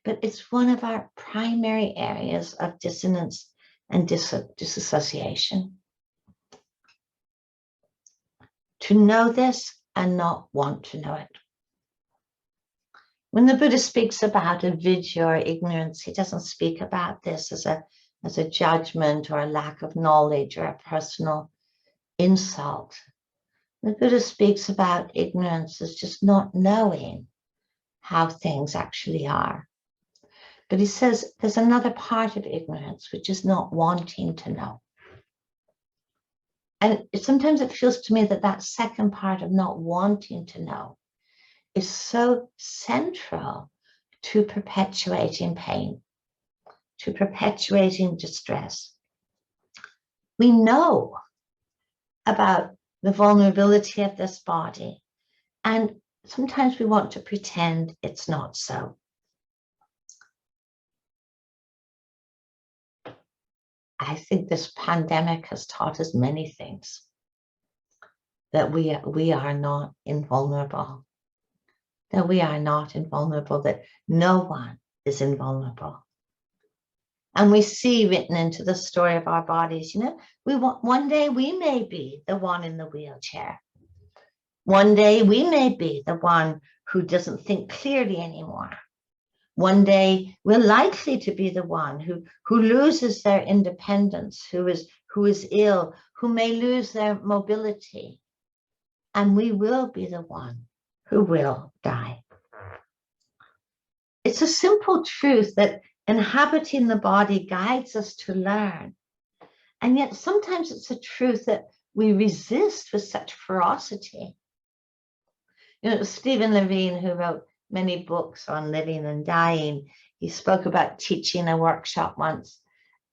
But it's one of our primary areas of dissonance and disassociation. To know this and not want to know it. When the Buddha speaks about avidya or ignorance, he doesn't speak about this as a judgment or a lack of knowledge or a personal insult. The Buddha speaks about ignorance as just not knowing how things actually are. But he says there's another part of ignorance, which is not wanting to know. And sometimes it feels to me that second part of not wanting to know is so central to perpetuating pain, to perpetuating distress. We know about the vulnerability of this body, and sometimes we want to pretend it's not so. I think this pandemic has taught us many things. That we are not invulnerable. That we are not invulnerable, that no one is invulnerable. And we see written into the story of our bodies, we want, one day we may be the one in the wheelchair. One day we may be the one who doesn't think clearly anymore. One day we're likely to be the one who loses their independence, who is ill, who may lose their mobility. And we will be the one who will die. It's a simple truth that inhabiting the body guides us to learn. And yet sometimes it's a truth that we resist with such ferocity. Stephen Levine, who wrote many books on living and dying, he spoke about teaching a workshop once,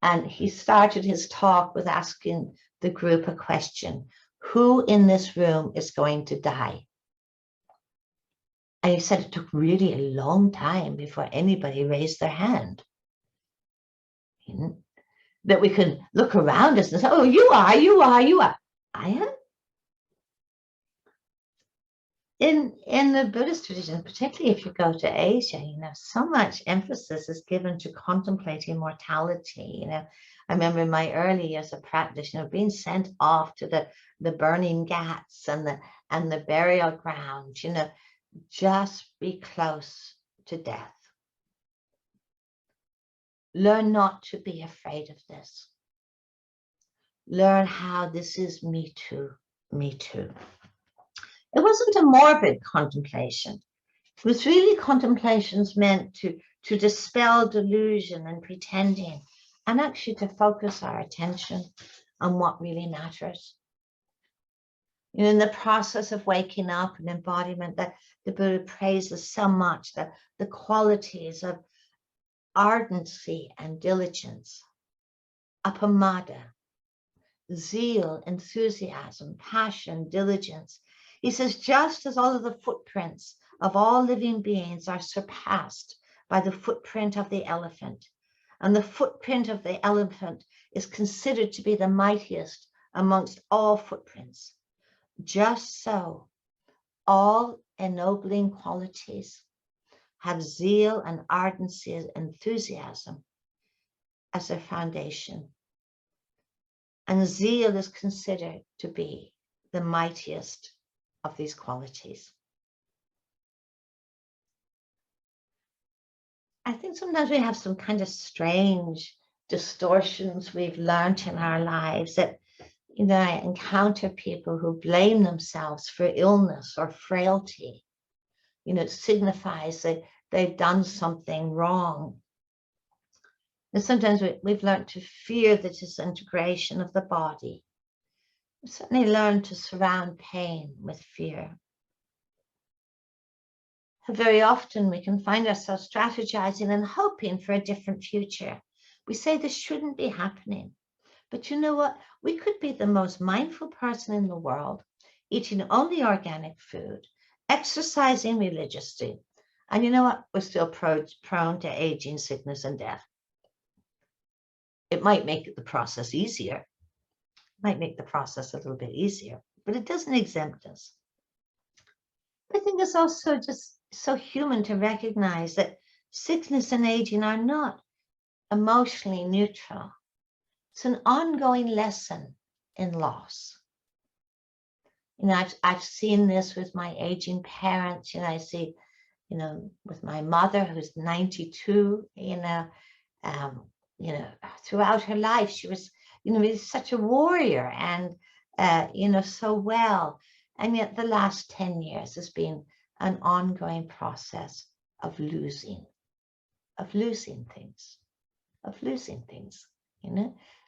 and he started his talk with asking the group a question: who in this room is going to die? And he said it took really a long time before anybody raised their hand. That we can look around us and say, oh, you are. I am. In the Buddhist tradition, particularly if you go to Asia, so much emphasis is given to contemplating mortality. I remember in my early years of practice, being sent off to the burning ghats and the burial ground, just be close to death. Learn not to be afraid of this. Learn how this is me too, me too. It wasn't a morbid contemplation. It was really contemplations meant to dispel delusion and pretending, and actually to focus our attention on what really matters. In the process of waking up and embodiment, that the Buddha praises so much, that the qualities of ardency and diligence, apamada, zeal, enthusiasm, passion, diligence. He says, just as all of the footprints of all living beings are surpassed by the footprint of the elephant, and the footprint of the elephant is considered to be the mightiest amongst all footprints, just so all ennobling qualities have zeal and ardency and enthusiasm as their foundation. And zeal is considered to be the mightiest of these qualities. I think sometimes we have some kind of strange distortions we've learned in our lives that, I encounter people who blame themselves for illness or frailty. It signifies that they've done something wrong. And sometimes we've learned to fear the disintegration of the body. We've certainly learned to surround pain with fear. Very often we can find ourselves strategizing and hoping for a different future. We say this shouldn't be happening. But you know what? We could be the most mindful person in the world, eating only organic food, exercising religiously. And you know what? We're still prone to aging, sickness, and death. It might make the process easier. It might make the process a little bit easier, but it doesn't exempt us. I think it's also just so human to recognize that sickness and aging are not emotionally neutral. It's an ongoing lesson in loss. I've seen this with my aging parents. I see, with my mother who's 92. Throughout her life, she was, such a warrior and, so well. And yet the last 10 years has been an ongoing process of losing things,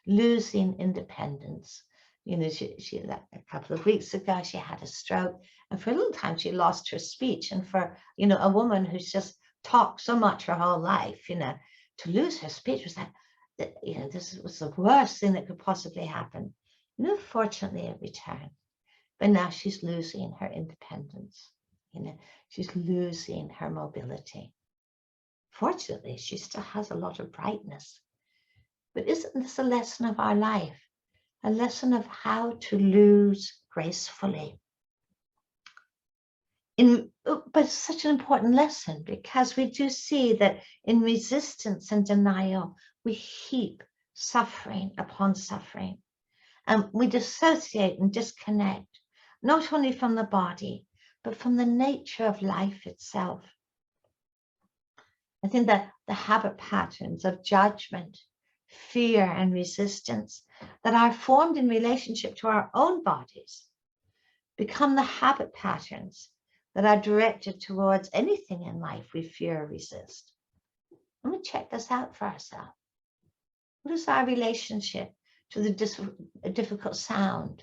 losing independence. She a couple of weeks ago, she had a stroke, and for a little time she lost her speech. And for, a woman who's just talked so much her whole life, to lose her speech was this was the worst thing that could possibly happen. Fortunately it returned, but now she's losing her independence. She's losing her mobility. Fortunately, she still has a lot of brightness. But isn't this a lesson of our life? A lesson of how to lose gracefully. But it's such an important lesson, because we do see that in resistance and denial, we heap suffering upon suffering. And we dissociate and disconnect, not only from the body, but from the nature of life itself. I think that the habit patterns of judgment, fear, and resistance that are formed in relationship to our own bodies become the habit patterns that are directed towards anything in life we fear or resist. Let me check this out for ourselves. What is our relationship to the difficult sound,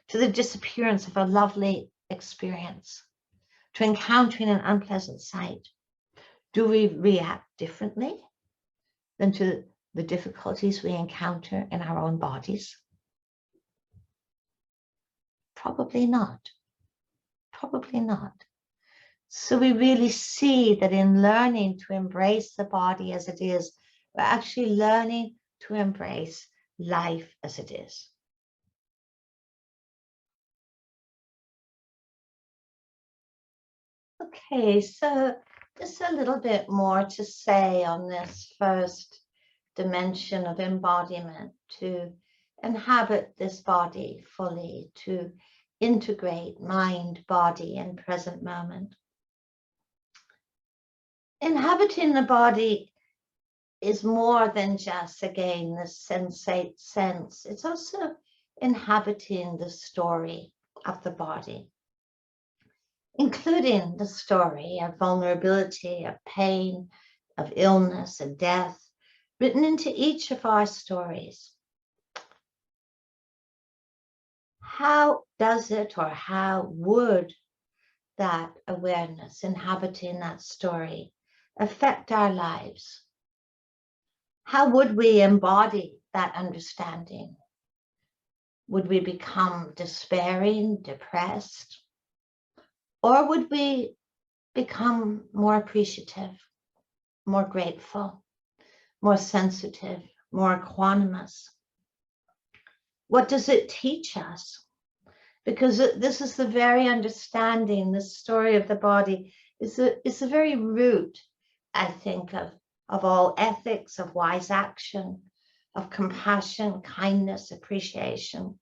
to the disappearance of a lovely experience, to encountering an unpleasant sight? Do we react differently than to the difficulties we encounter in our own bodies? Probably not. Probably not. So we really see that in learning to embrace the body as it is, we're actually learning to embrace life as it is. Okay, so just a little bit more to say on this first dimension of embodiment, to inhabit this body fully, to integrate mind, body, and present moment. Inhabiting the body is more than just, again, the sensate sense. It's also inhabiting the story of the body, including the story of vulnerability, of pain, of illness, and death, written into each of our stories. How does it, or how would that awareness inhabiting that story affect our lives? How would we embody that understanding? Would we become despairing, depressed? Or would we become more appreciative, more grateful, more sensitive, more equanimous? What does it teach us? Because this is the very understanding, the story of the body is the very root, I think, of all ethics, of wise action, of compassion, kindness, appreciation.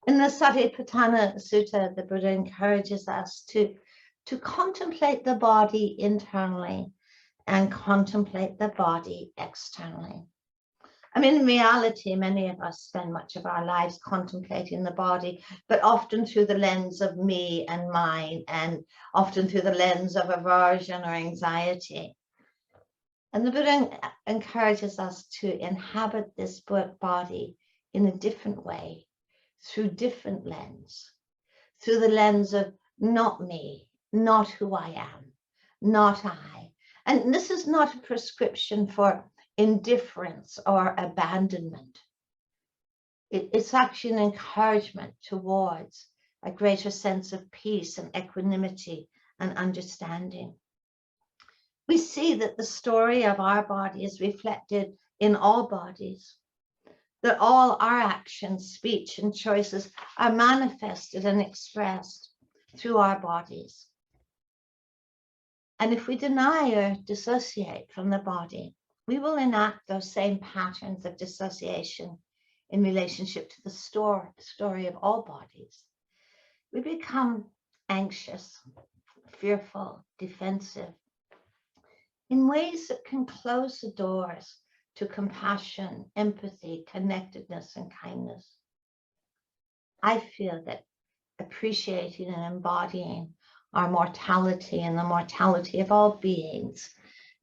In the Satipatthana Sutta, the Buddha encourages us to contemplate the body internally and contemplate the body externally. I mean, in reality, many of us spend much of our lives contemplating the body, but often through the lens of me and mine, and often through the lens of aversion or anxiety. And the Buddha encourages us to inhabit this body in a different way, through different lens, through the lens of not me, not who I am, not I. And this is not a prescription for indifference or abandonment. It's actually an encouragement towards a greater sense of peace and equanimity and understanding. We see that the story of our body is reflected in all bodies, that all our actions, speech, and choices are manifested and expressed through our bodies. And if we deny or dissociate from the body, we will enact those same patterns of dissociation in relationship to the story of all bodies. We become anxious, fearful, defensive, in ways that can close the doors to compassion, empathy, connectedness, and kindness. I feel that appreciating and embodying our mortality and the mortality of all beings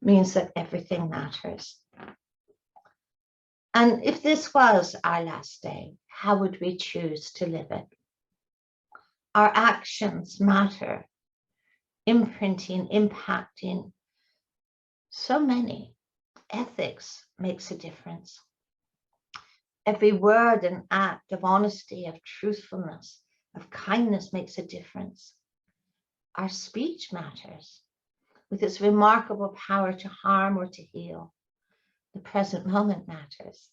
means that everything matters. And if this was our last day, how would we choose to live it? Our actions matter, imprinting, impacting so many. Ethics makes a difference. Every word and act of honesty, of truthfulness, of kindness makes a difference. Our speech matters, with its remarkable power to harm or to heal. The present moment matters.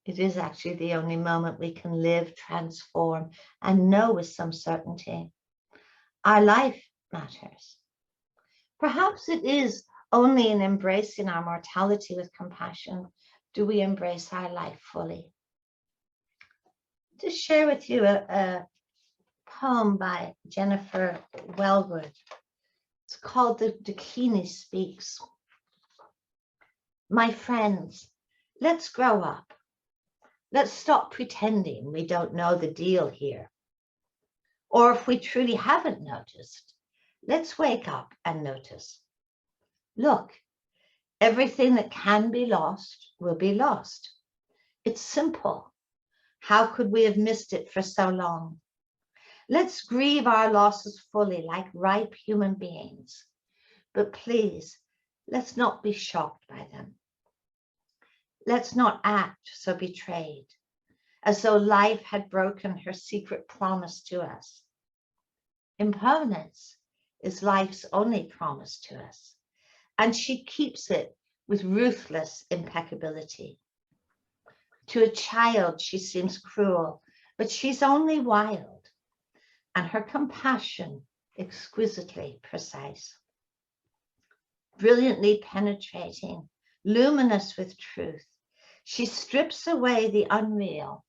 It is actually the only moment we can live, transform, and know with some certainty. Our life matters. Perhaps it is only in embracing our mortality with compassion do we embrace our life fully. To share with you a poem by Jennifer Wellwood. It's called The Dakini Speaks. My friends, let's grow up. Let's stop pretending we don't know the deal here. Or if we truly haven't noticed, let's wake up and notice. Look, everything that can be lost will be lost. It's simple. How could we have missed it for so long? Let's grieve our losses fully like ripe human beings. But please, let's not be shocked by them. Let's not act so betrayed, as though life had broken her secret promise to us. Impermanence is life's only promise to us, and she keeps it with ruthless impeccability. To a child, she seems cruel, but she's only wild, and her compassion exquisitely precise. Brilliantly penetrating, luminous with truth, she strips away the unreal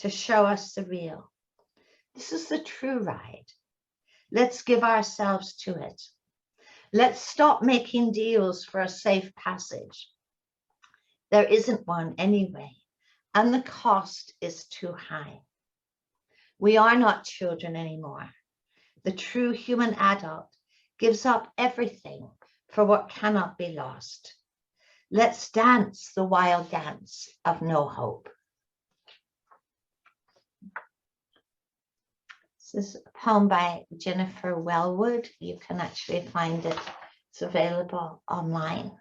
to show us the real. This is the true ride. Let's give ourselves to it. Let's stop making deals for a safe passage. There isn't one anyway, and the cost is too high. We are not children anymore. The true human adult gives up everything for what cannot be lost. Let's dance the wild dance of no hope. This is a poem by Jennifer Wellwood. You can actually find it. It's available online.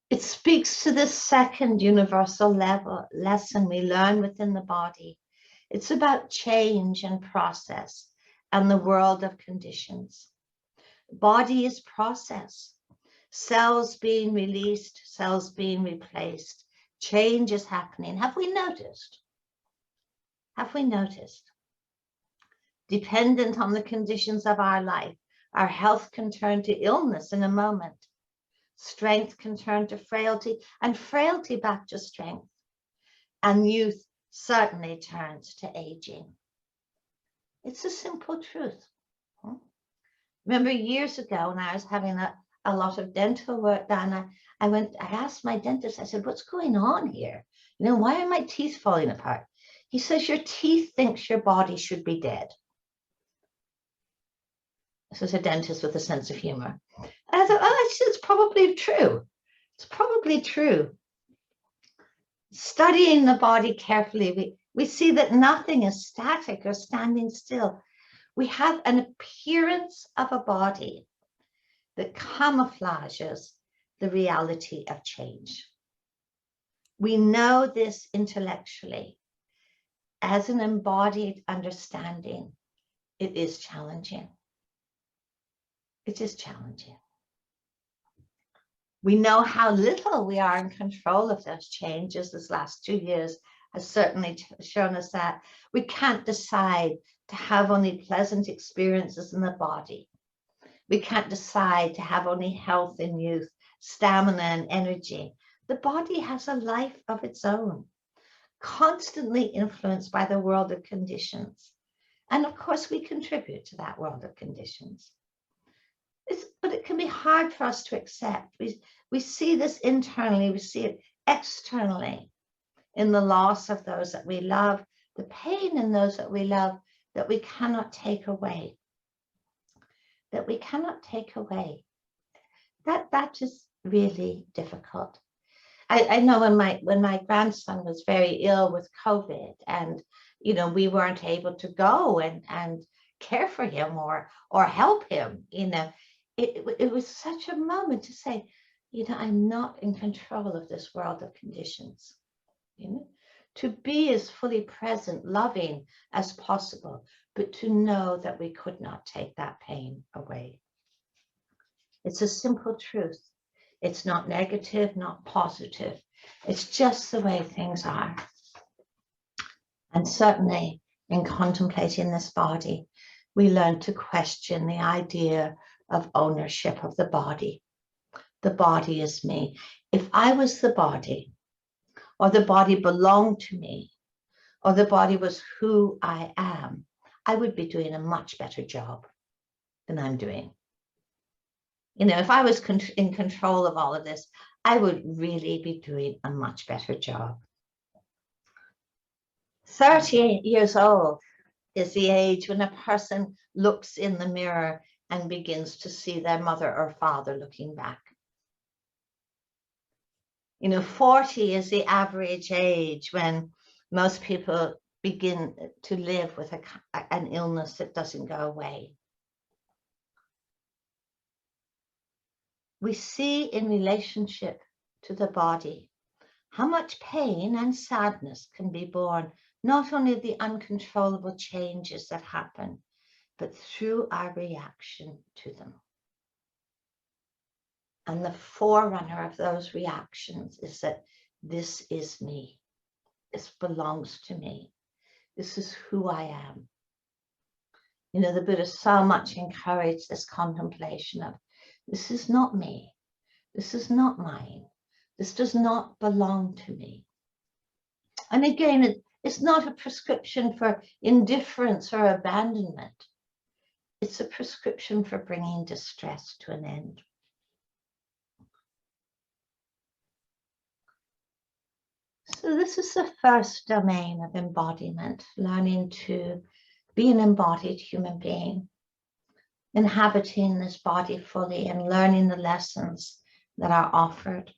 It speaks to this second universal lesson we learn within the body. It's about change and process and the world of conditions. Body is process. Cells being released, cells being replaced. Change is happening. Have we noticed? Have we noticed? Dependent on the conditions of our life, our health can turn to illness in a moment. Strength can turn to frailty, and frailty back to strength. And youth certainly turns to aging. It's a simple truth. Remember years ago when I was having a lot of dental work done, I asked my dentist, I said, what's going on here? You know, why are my teeth falling apart? He says, your teeth thinks your body should be dead. This is a dentist with a sense of humor. And I thought, oh, it's probably true. It's probably true. Studying the body carefully, we see that nothing is static or standing still. We have an appearance of a body that camouflages the reality of change. We know this intellectually. As an embodied understanding, it is challenging. It is challenging. We know how little we are in control of those changes. This last 2 years has certainly shown us that. We can't decide to have only pleasant experiences in the body. We can't decide to have only health and youth, stamina and energy. The body has a life of its own, constantly influenced by the world of conditions. And of course, we contribute to that world of conditions. But it can be hard for us to accept. We see this internally, we see it externally in the loss of those that we love, the pain in those that we love that we cannot take away. That we cannot take away. That is really difficult. I know when my grandson was very ill with COVID, and you know, we weren't able to go and care for him or help him, you know, it was such a moment to say, you know, I'm not in control of this world of conditions. You know, to be as fully present, loving as possible, but to know that we could not take that pain away. It's a simple truth. It's not negative, not positive. It's just the way things are. And certainly in contemplating this body, we learn to question the idea of ownership of the body. The body is me. If I was the body, or the body belonged to me, or the body was who I am, I would be doing a much better job than I'm doing. You know, if I was in control of all of this, I would really be doing a much better job. 30 years old is the age when a person looks in the mirror and begins to see their mother or father looking back. You know, 40 is the average age when most people begin to live with an illness that doesn't go away. We see in relationship to the body how much pain and sadness can be borne, not only the uncontrollable changes that happen, but through our reaction to them. And the forerunner of those reactions is that this is me. This belongs to me. This is who I am. You know, the Buddha so much encouraged this contemplation of, this is not me. This is not mine. This does not belong to me. And again, it's not a prescription for indifference or abandonment. It's a prescription for bringing distress to an end. So this is the first domain of embodiment, learning to be an embodied human being, inhabiting this body fully and learning the lessons that are offered.